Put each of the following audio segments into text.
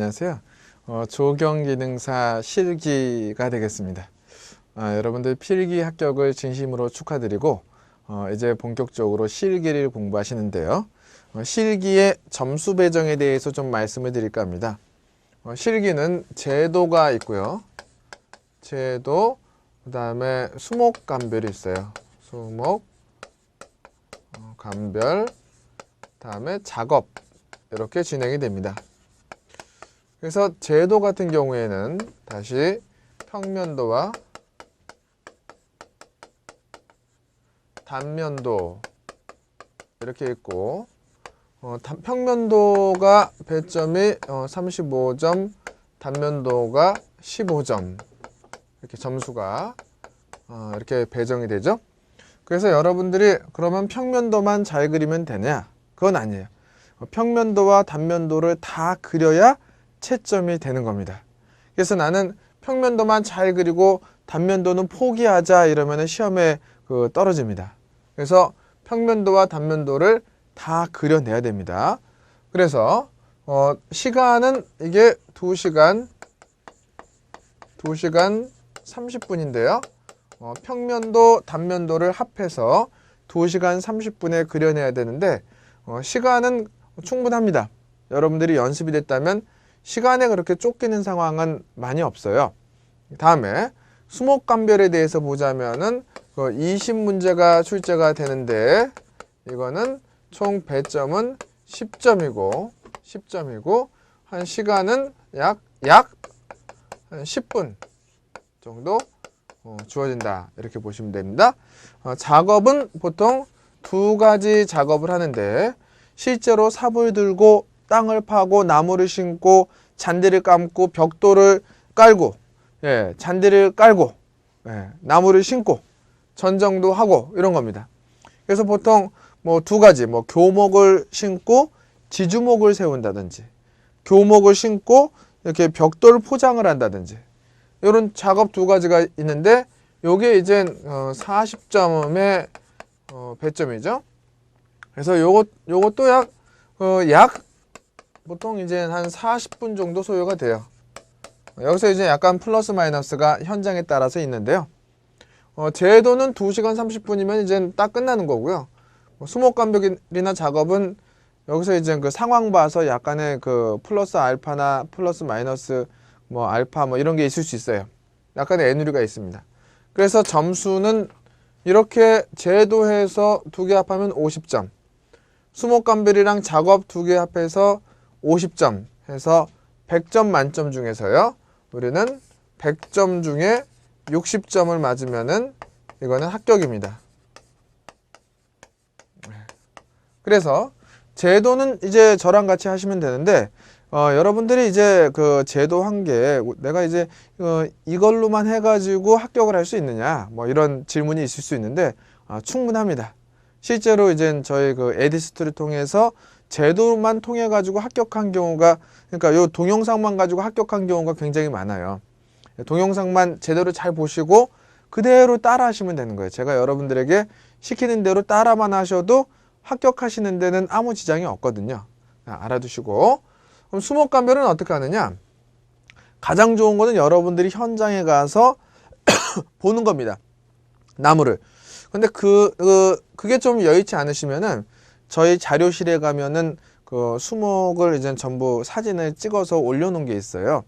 안녕하세요. 조경기능사 실기가 되겠습니다. 여러분들 필기 합격을 진심으로 축하드리고 이제 본격적으로 실기를 공부하시는데요. 실기의 점수 배정에 대해서 좀 말씀을 드릴까 합니다. 실기는 제도가 있고요. 제도, 그 다음에 수목감별이 있어요. 수목, 감별, 다음에 작업, 이렇게 진행이 됩니다. 그래서 제도 같은 경우에는 다시 평면도와 단면도 이렇게 있고, 평면도가 배점이 35점, 단면도가 15점, 이렇게 점수가 이렇게 배정이 되죠. 그래서 여러분들이 그러면 평면도만 잘 그리면 되냐? 그건 아니에요. 평면도와 단면도를 다 그려야 채점이 되는 겁니다. 그래서 나는 평면도만 잘 그리고 단면도는 포기하자 이러면 시험에 떨어집니다. 그래서 평면도와 단면도를 다 그려내야 됩니다. 그래서 시간은 이게 2시간 30분인데요. 평면도, 단면도를 합해서 2시간 30분에 그려내야 되는데 시간은 충분합니다. 여러분들이 연습이 됐다면 시간에 그렇게 쫓기는 상황은 많이 없어요. 다음에 수목감별에 대해서 보자면은 20문제가 출제가 되는데 이거는 총 배점은 10점이고 한 시간은 약 한 10분 정도 주어진다. 이렇게 보시면 됩니다. 작업은 보통 2가지 작업을 하는데 실제로 삽을 들고 땅을 파고 나무를 심고 잔디를 감고 벽돌을 깔고 잔디를 깔고 나무를 심고 전정도 하고 이런 겁니다. 그래서 보통 2가지 교목을 심고 지주목을 세운다든지 교목을 심고 이렇게 벽돌 포장을 한다든지 이런 작업 2가지가 있는데 요게 이제 40점의 배점이죠. 그래서 요것도 약 보통 이제 한 40분 정도 소요가 돼요. 여기서 이제 약간 플러스 마이너스가 현장에 따라서 있는데요. 제도는 2시간 30분이면 이제 딱 끝나는 거고요. 수목감별이나 작업은 여기서 이제 상황 봐서 약간의 플러스 알파나 플러스 마이너스 알파 이런 게 있을 수 있어요. 약간의 애누리가 있습니다. 그래서 점수는 이렇게 제도해서 2개 합하면 50점. 수목감별이랑 작업 2개 합해서 50점 해서 100점 만점 중에서요. 우리는 100점 중에 60점을 맞으면은 이거는 합격입니다. 그래서 제도는 이제 저랑 같이 하시면 되는데 여러분들이 이제 제도 한 게 내가 이제 이걸로만 해가지고 합격을 할 수 있느냐 이런 질문이 있을 수 있는데 충분합니다. 실제로 이제 저희 에디스트를 통해서 제도만 통해 가지고 합격한 경우가 그러니까 요 동영상만 가지고 합격한 경우가 굉장히 많아요. 동영상만 제대로 잘 보시고 그대로 따라 하시면 되는 거예요. 제가 여러분들에게 시키는 대로 따라만 하셔도 합격하시는 데는 아무 지장이 없거든요. 알아두시고. 그럼 수목감별은 어떻게 하느냐? 가장 좋은 거는 여러분들이 현장에 가서 보는 겁니다. 나무를. 근데 그게 좀 여의치 않으시면은 저희 자료실에 가면은 수목을 이제 전부 사진을 찍어서 올려놓은 게 있어요.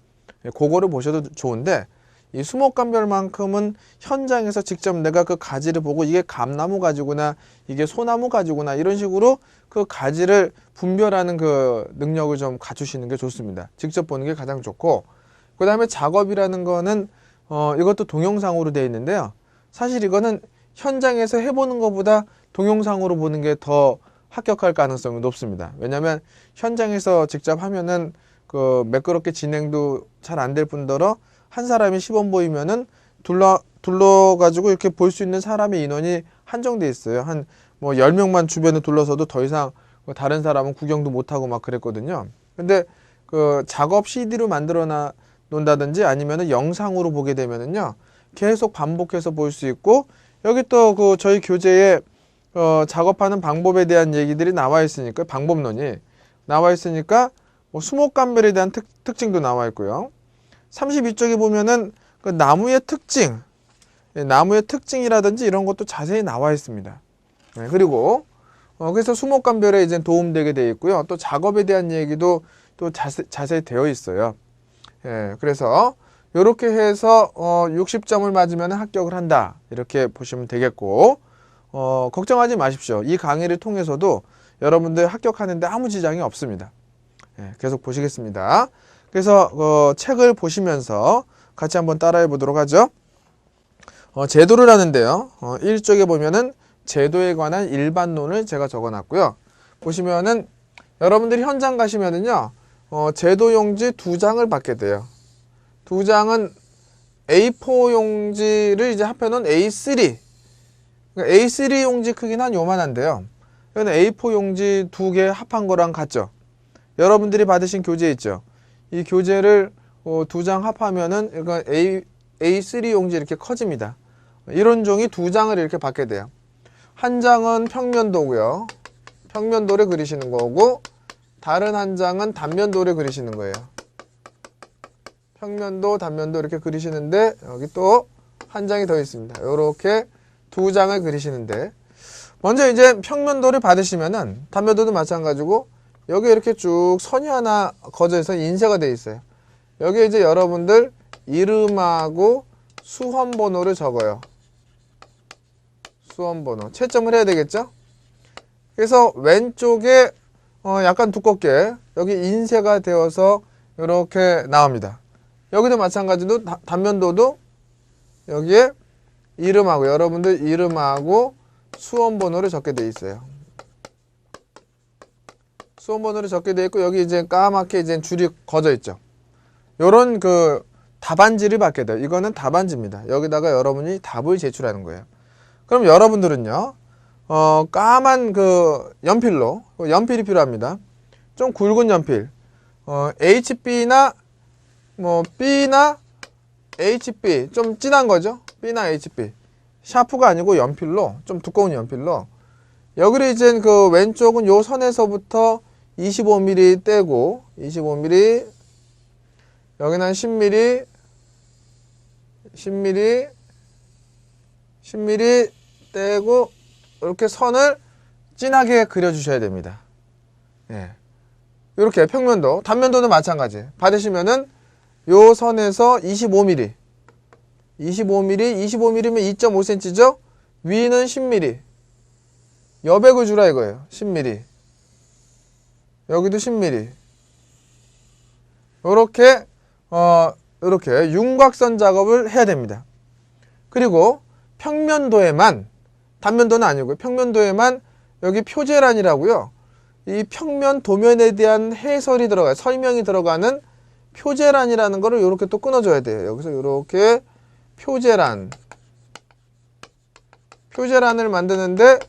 그거를 보셔도 좋은데 이 수목감별만큼은 현장에서 직접 내가 가지를 보고 이게 감나무 가지구나 이게 소나무 가지구나 이런 식으로 가지를 분별하는 능력을 좀 갖추시는 게 좋습니다. 직접 보는 게 가장 좋고 그 다음에 작업이라는 거는 이것도 동영상으로 되어 있는데요. 사실 이거는 현장에서 해보는 것보다 동영상으로 보는 게 더 합격할 가능성이 높습니다. 왜냐하면 현장에서 직접 하면은 매끄럽게 진행도 잘 안 될 뿐더러 한 사람이 시범 보이면은 둘러가지고 이렇게 볼 수 있는 사람의 인원이 한정돼 있어요. 한 10명만 주변에 둘러서도 더 이상 다른 사람은 구경도 못하고 막 그랬거든요. 근데 작업 CD로 만들어 놓는다든지 아니면은 영상으로 보게 되면은요 계속 반복해서 볼 수 있고 여기 또 저희 교재에 작업하는 방법에 대한 얘기들이 나와 있으니까 방법론이 나와 있으니까 뭐 수목감별에 대한 특징도 나와 있고요. 32쪽에 보면은 그 나무의 특징, 나무의 특징이라든지 이런 것도 자세히 나와 있습니다. 네, 그리고 그래서 수목감별에 이제 도움되게 되어 있고요. 또 작업에 대한 얘기도 또 자세히 되어 있어요. 예, 그래서 이렇게 해서 60점을 맞으면 합격을 한다. 이렇게 보시면 되겠고, 걱정하지 마십시오. 이 강의를 통해서도 여러분들 합격하는데 아무 지장이 없습니다. 예, 계속 보시겠습니다. 그래서 책을 보시면서 같이 한번 따라해 보도록 하죠. 제도를 하는데요. 1쪽에 보면은 제도에 관한 일반론을 제가 적어놨고요. 보시면은 여러분들이 현장 가시면은요, 제도 용지 2장을 받게 돼요. 2장은 A4 용지를 이제 합해놓은 A3. 그러니까 A3 용지 크기는 한 요만한데요. 이건 A4 용지 2개 합한 거랑 같죠. 여러분들이 받으신 교재 있죠. 이 교재를 2장 합하면은 이거 A3 용지 이렇게 커집니다. 이런 종이 2장을 이렇게 받게 돼요. 한 장은 평면도고요. 평면도를 그리시는 거고, 다른 한 장은 단면도를 그리시는 거예요. 평면도, 단면도 이렇게 그리시는데, 여기 또 한 장이 더 있습니다. 이렇게 2장을 그리시는데, 먼저 이제 평면도를 받으시면은, 단면도도 마찬가지고, 여기 이렇게 쭉 선이 하나 거져서 인쇄가 되어 있어요. 여기에 이제 여러분들 이름하고 수험번호를 적어요. 수험번호. 채점을 해야 되겠죠? 그래서 왼쪽에 약간 두껍게 여기 인쇄가 되어서 이렇게 나옵니다. 여기도 마찬가지로 단면도도 여기에 이름하고 여러분들 이름하고 수험번호를 적게 돼 있어요. 수험번호를 적게 돼 있고 여기 이제 까맣게 이제 줄이 거져 있죠. 요런 그 답안지를 받게 돼요. 이거는 답안지입니다. 여기다가 여러분이 답을 제출하는 거예요. 그럼 여러분들은요, 까만 그 연필로, 연필이 필요합니다. 좀 굵은 연필, HB나, 뭐, B나 HB, 좀 진한 거죠? B나 HB. 샤프가 아니고 연필로, 좀 두꺼운 연필로, 여기를 이제 그 왼쪽은 요 선에서부터 25mm 떼고, 25mm, 여기는 한 10mm, 10mm, 10mm 떼고 이렇게 선을 진하게 그려주셔야 됩니다. 예. 이렇게 평면도, 단면도는 마찬가지. 받으시면은 요 선에서 25mm, 25mm, 25mm면 2.5cm죠? 위는 10mm. 여백을 주라 이거예요. 10mm. 여기도 10mm. 요렇게 이렇게 윤곽선 작업을 해야 됩니다. 그리고 평면도에만, 단면도는 아니고요. 평면도에만 여기 표제란이라고요. 이 평면 도면에 대한 해설이 들어가요. 설명이 들어가는 표제란이라는 거를 이렇게 또 끊어줘야 돼요. 여기서 이렇게 표제란을 만드는데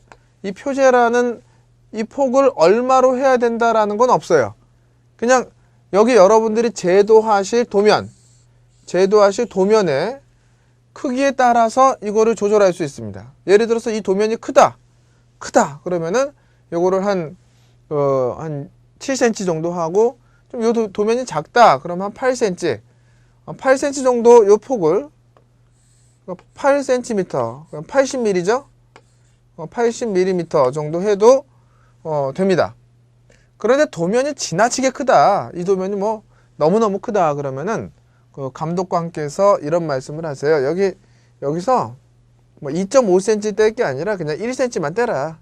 이 표제란은 이 폭을 얼마로 해야 된다라는 건 없어요. 그냥 여기 여러분들이 제도하실 도면의 크기에 따라서 이거를 조절할 수 있습니다. 예를 들어서 이 도면이 크다 그러면은 요거를 한 7cm 정도 하고 좀 요 도면이 작다 그러면 한 8cm 8cm 정도 요 폭을 8cm 80mm죠 80mm 정도 해도 됩니다. 그런데 도면이 지나치게 크다 이 도면이 뭐 너무너무 크다 그러면은 그 감독관께서 이런 말씀을 하세요. 여기서 뭐 2.5cm 뗄 게 아니라 그냥 1cm만 떼라.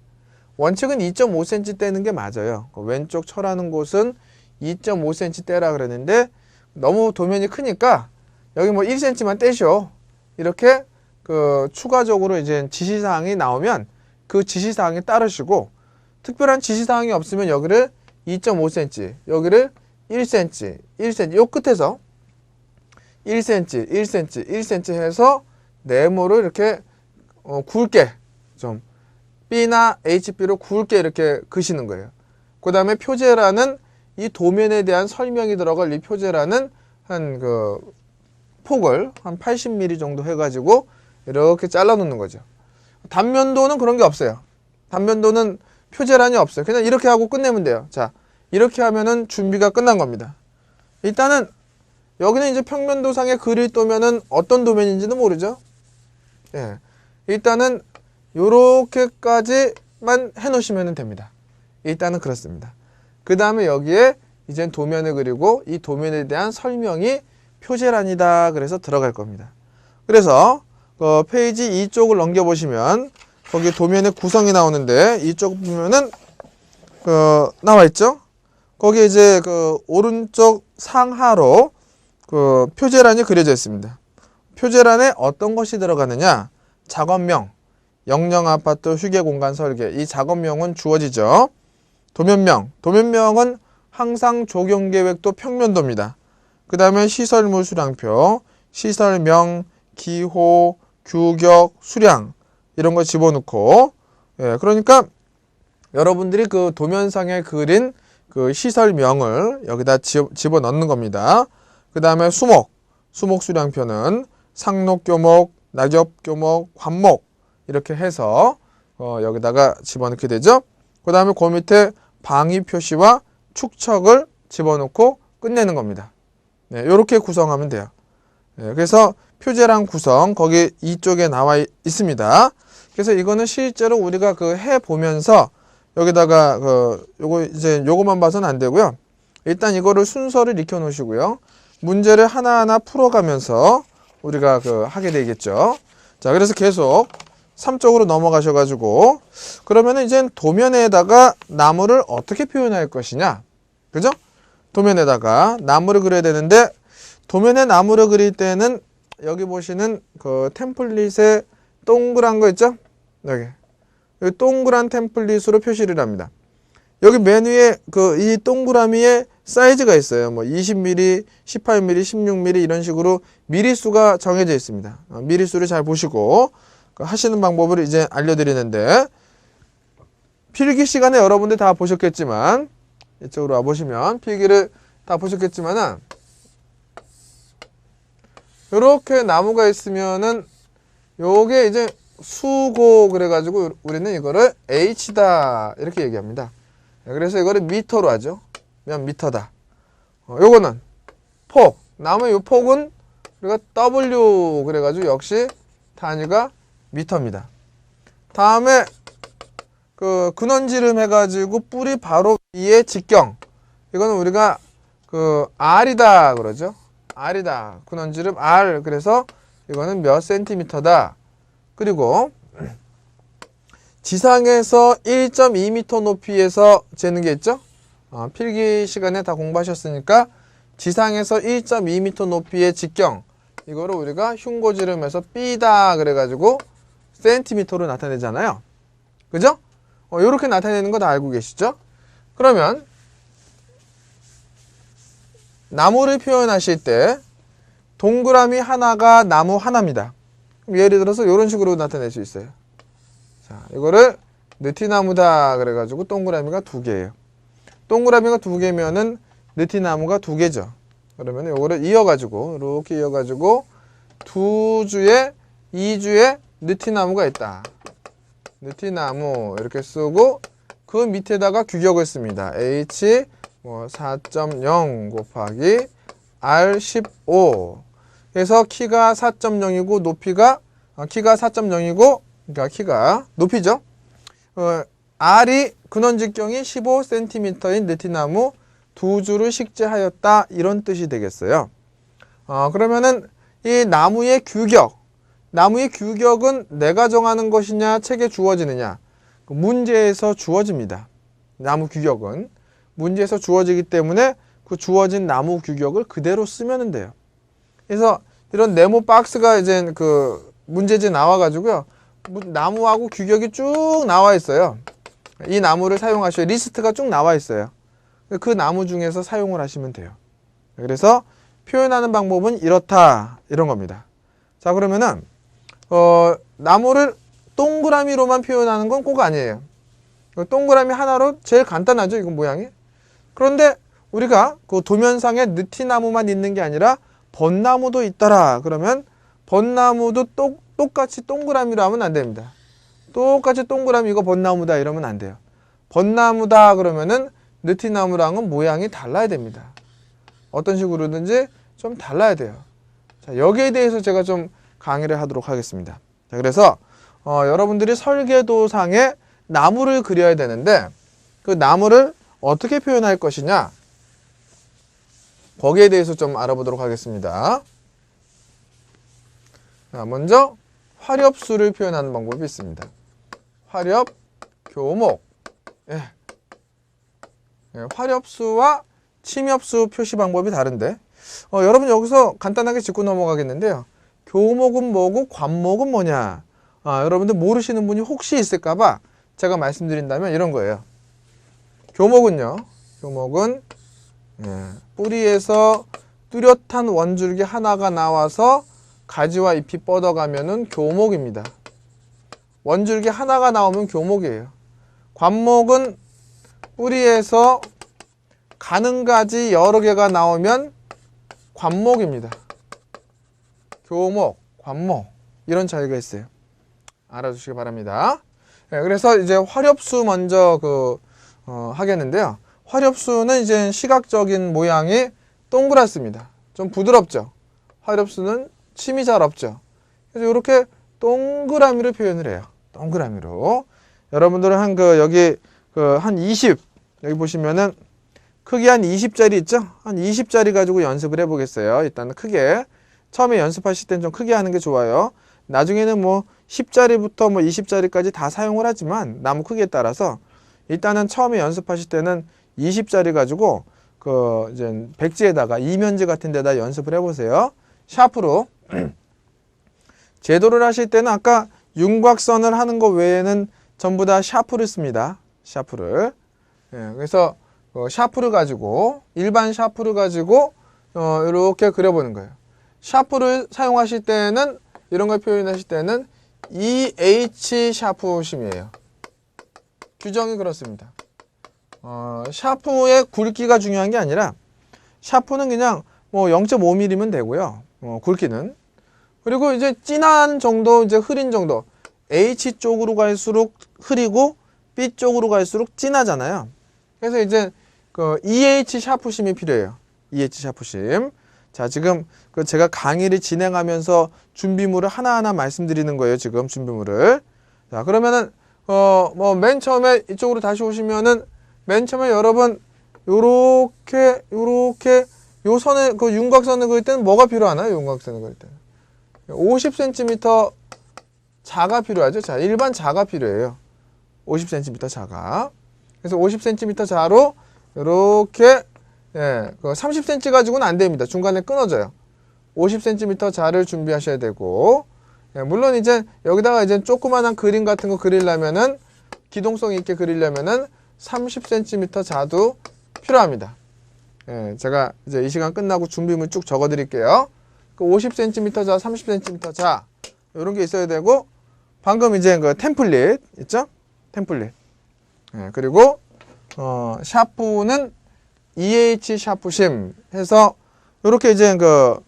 원칙은 2.5cm 떼는 게 맞아요. 그 왼쪽 철하는 곳은 2.5cm 떼라 그랬는데 너무 도면이 크니까 여기 뭐 1cm만 떼셔. 이렇게 그 추가적으로 이제 지시사항이 나오면 그 지시사항에 따르시고 특별한 지시사항이 없으면 여기를 2.5cm, 여기를 1cm, 1cm, 요 끝에서 1cm, 1cm, 1cm 해서 네모를 이렇게 굵게 좀 B나 HB로 굵게 이렇게 그시는 거예요. 그 다음에 표제란은 이 도면에 대한 설명이 들어갈 이 표제란은 한 그 폭을 한 80mm 정도 해가지고 이렇게 잘라 놓는 거죠. 단면도는 그런 게 없어요. 단면도는 표제란이 없어요. 그냥 이렇게 하고 끝내면 돼요. 자, 이렇게 하면은 준비가 끝난 겁니다. 일단은 여기는 이제 평면도상에 글이 떠면은 어떤 도면인지도 모르죠. 예. 일단은 요렇게까지만 해 놓으시면 됩니다. 일단은 그렇습니다. 그 다음에 여기에 이제 도면을 그리고 이 도면에 대한 설명이 표제란이다 그래서 들어갈 겁니다. 그래서 페이지 2쪽을 넘겨보시면 거기 도면의 구성이 나오는데 이쪽 보면은 나와 있죠. 거기에 이제 오른쪽 상하로 표제란이 그려져 있습니다. 표제란에 어떤 것이 들어가느냐? 작업명, 영영아파트 휴게공간 설계. 이 작업명은 주어지죠. 도면명은 항상 조경계획도 평면도입니다. 그 다음에 시설물 수량표, 시설명, 기호, 규격, 수량 이런 거 집어넣고, 예, 그러니까 여러분들이 그 도면상에 그린 그 시설명을 여기다 집어넣는 겁니다. 그 다음에 수목 수량표는 상록교목, 낙엽교목, 관목 이렇게 해서 여기다가 집어넣게 되죠. 그 다음에 그 밑에 방위 표시와 축척을 집어넣고 끝내는 겁니다. 네, 이렇게 구성하면 돼요. 네, 그래서 표제란 구성 거기 이쪽에 나와 있습니다. 그래서 이거는 실제로 우리가 해 보면서 여기다가 요거만 봐서는 안 되고요. 일단 이거를 순서를 익혀 놓으시고요. 문제를 하나하나 풀어가면서 우리가 하게 되겠죠. 자, 그래서 계속 3쪽으로 넘어가셔가지고 그러면은 이제 도면에다가 나무를 어떻게 표현할 것이냐, 그죠? 도면에다가 나무를 그려야 되는데 도면에 나무를 그릴 때는 여기 보시는 템플릿에 동그란 거 있죠? 여기 동그란 템플릿으로 표시를 합니다. 여기 맨 위에 이 동그라미에 사이즈가 있어요. 뭐 20mm, 18mm, 16mm 이런 식으로 미리수가 정해져 있습니다. 미리수를 잘 보시고 하시는 방법을 이제 알려드리는데, 필기 시간에 여러분들 다 보셨겠지만, 이쪽으로 와보시면 필기를 다 보셨겠지만은 이렇게 나무가 있으면은 요게 이제 수고 그래가지고 우리는 이거를 H다 이렇게 얘기합니다. 그래서 이거를 미터로 하죠. 그냥 미터다. 요거는 폭, 나무의 요 폭은 우리가 W 그래가지고 역시 단위가 미터입니다. 다음에 근원지름 해가지고 뿌리 바로 위에 직경, 이거는 우리가 R이다 그러죠. R이다. 근원지름 R. 그래서 이거는 몇 센티미터다. 그리고 지상에서 1.2m 높이에서 재는 게 있죠. 필기 시간에 다 공부하셨으니까 지상에서 1.2m 높이의 직경, 이거를 우리가 흉고지름에서 B다 그래가지고 센티미터로 나타내잖아요. 그죠? 요렇게 나타내는 거 다 알고 계시죠? 그러면 나무를 표현하실 때 동그라미 하나가 나무 하나입니다. 예를 들어서 이런 식으로 나타낼 수 있어요. 자, 이거를 느티나무다 그래가지고 동그라미가 2개예요. 동그라미가 2개면은 느티나무가 2개죠. 그러면 이거를 이어가지고 이렇게 이어가지고 2주에 느티나무가 있다. 느티나무 이렇게 쓰고 그 밑에다가 규격을 씁니다. H 4.0 곱하기 R15. 그래서 키가 4.0이고 높이가 키가 4.0이고 그러니까 키가 높이죠. R이 근원직경이 15cm인 느티나무 2주를 식재하였다, 이런 뜻이 되겠어요. 그러면은 이 나무의 규격은 내가 정하는 것이냐 책에 주어지느냐? 문제에서 주어집니다. 나무 규격은 문제에서 주어지기 때문에 그 주어진 나무 규격을 그대로 쓰면 돼요. 그래서 이런 네모 박스가 이제 문제지에 나와가지고요, 나무하고 규격이 쭉 나와 있어요. 이 나무를 사용하셔야 리스트가 쭉 나와 있어요. 그 나무 중에서 사용을 하시면 돼요. 그래서 표현하는 방법은 이렇다, 이런 겁니다. 자, 그러면은 나무를 동그라미로만 표현하는 건 꼭 아니에요. 동그라미 하나로 제일 간단하죠, 이건 모양이. 그런데 우리가 도면상에 느티나무만 있는 게 아니라 벚나무도 있더라 그러면 벚나무도 똑같이 동그라미로 하면 안 됩니다. 똑같이 동그라미 이거 벚나무다 이러면 안 돼요. 벚나무다 그러면은 느티나무랑은 모양이 달라야 됩니다. 어떤 식으로든지 좀 달라야 돼요. 자, 여기에 대해서 제가 좀 강의를 하도록 하겠습니다. 자, 그래서 여러분들이 설계도상에 나무를 그려야 되는데 그 나무를 어떻게 표현할 것이냐, 거기에 대해서 좀 알아보도록 하겠습니다. 자, 먼저 화렵수를 표현하는 방법이 있습니다. 화렵, 교목. 예. 예, 화렵수와 침엽수 표시 방법이 다른데 여러분 여기서 간단하게 짚고 넘어가겠는데요. 교목은 뭐고 관목은 뭐냐? 여러분들 모르시는 분이 혹시 있을까봐 제가 말씀드린다면 이런 거예요. 교목은요. 교목은 뿌리에서 뚜렷한 원줄기 하나가 나와서 가지와 잎이 뻗어가면은 교목입니다. 원줄기 하나가 나오면 교목이에요. 관목은 뿌리에서 가는 가지 여러 개가 나오면 관목입니다. 교목, 관목 이런 차이가 있어요. 알아두시기 바랍니다. 그래서 이제 화렵수 먼저 하겠는데요. 화렵수는 이제 시각적인 모양이 동그랗습니다. 좀 부드럽죠. 화렵수는 침이 잘 없죠. 그래서 이렇게 동그라미로 표현을 해요. 동그라미로. 여러분들은 여기 한 20, 여기 보시면은 크기 한 20짜리 있죠? 한 20짜리 가지고 연습을 해보겠어요. 일단은 크게. 처음에 연습하실 땐 좀 크게 하는 게 좋아요. 나중에는 뭐 10짜리부터 뭐 20짜리까지 다 사용을 하지만 나무 크기에 따라서 일단은 처음에 연습하실 때는 20짜리 가지고 이제 백지에다가 이면지 같은 데다 연습을 해보세요. 샤프로. 제도를 하실 때는 아까 윤곽선을 하는 거 외에는 전부 다 샤프를 씁니다. 샤프를. 그래서 샤프를 가지고 일반 샤프를 가지고 이렇게 그려보는 거예요. 샤프를 사용하실 때는 이런 걸 표현하실 때는 EH 샤프심이에요. 규정이 그렇습니다. 샤프의 굵기가 중요한 게 아니라 샤프는 그냥 뭐 0.5mm면 되고요. 굵기는. 그리고 이제 진한 정도, 이제 흐린 정도. H 쪽으로 갈수록 흐리고 B 쪽으로 갈수록 진하잖아요. 그래서 이제 EH 샤프심이 필요해요. EH 샤프심. 자, 지금 제가 강의를 진행하면서 준비물을 하나하나 말씀드리는 거예요. 지금 준비물을. 자, 그러면은 뭐 맨 처음에 이쪽으로 다시 오시면은 맨 처음에 여러분 요렇게 요 선에 윤곽선을 그릴 때는 뭐가 필요하나요? 윤곽선을 그릴 때는 50cm 자가 필요하죠. 자, 일반 자가 필요해요. 50cm 자가. 그래서 50cm 자로 이렇게 30cm 가지고는 안 됩니다. 중간에 끊어져요. 50cm 자를 준비하셔야 되고, 물론 이제 여기다가 이제 조그만한 그림 같은 거 그리려면은 기동성 있게 그리려면은 30cm 자도 필요합니다. 제가 이제 이 시간 끝나고 준비물 쭉 적어 드릴게요. 50cm 자, 30cm 자 이런 게 있어야 되고, 방금 이제 템플릿 있죠? 템플릿. 그리고 샤프는 EH 샤프심 해서 이렇게 이제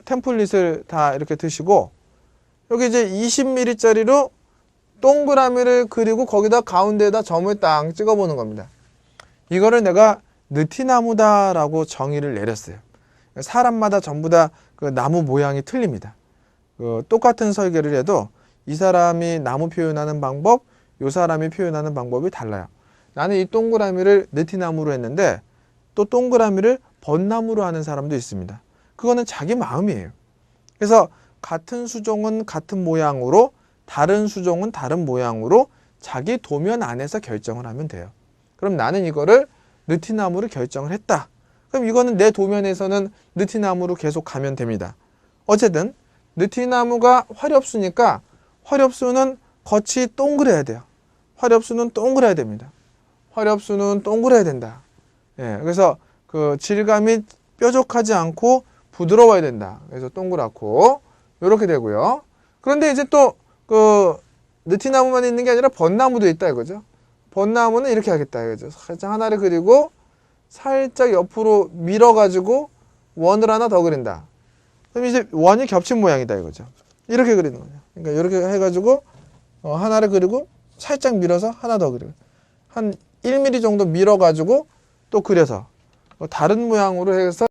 템플릿을 다 이렇게 드시고, 여기 이제 20mm짜리로 동그라미를 그리고 거기다 가운데에다 점을 딱 찍어보는 겁니다. 이거를 내가 느티나무다라고 정의를 내렸어요. 사람마다 전부 다 나무 모양이 틀립니다. 똑같은 설계를 해도 이 사람이 나무 표현하는 방법, 이 사람이 표현하는 방법이 달라요. 나는 이 동그라미를 느티나무로 했는데 또 동그라미를 벚나무로 하는 사람도 있습니다. 그거는 자기 마음이에요. 그래서 같은 수종은 같은 모양으로, 다른 수종은 다른 모양으로 자기 도면 안에서 결정을 하면 돼요. 그럼 나는 이거를 느티나무로 결정을 했다. 그럼 이거는 내 도면에서는 느티나무로 계속 가면 됩니다. 어쨌든 느티나무가 화렵수니까 화렵수는 겉이 동그래야 돼요. 화렵수는 동그래야 됩니다. 화렵수는 동그래야 된다. 그래서 질감이 뾰족하지 않고 부드러워야 된다. 그래서 동그랗고 이렇게 되고요. 그런데 이제 또 느티나무만 있는 게 아니라 벚나무도 있다 이거죠. 벚나무는 이렇게 하겠다 이거죠. 살짝 하나를 그리고 살짝 옆으로 밀어가지고 원을 하나 더 그린다. 그럼 이제 원이 겹친 모양이다 이거죠. 이렇게 그리는 거죠. 그러니까 이렇게 해가지고 하나를 그리고 살짝 밀어서 하나 더 그리고 한 1mm 정도 밀어가지고 또 그려서 다른 모양으로 해서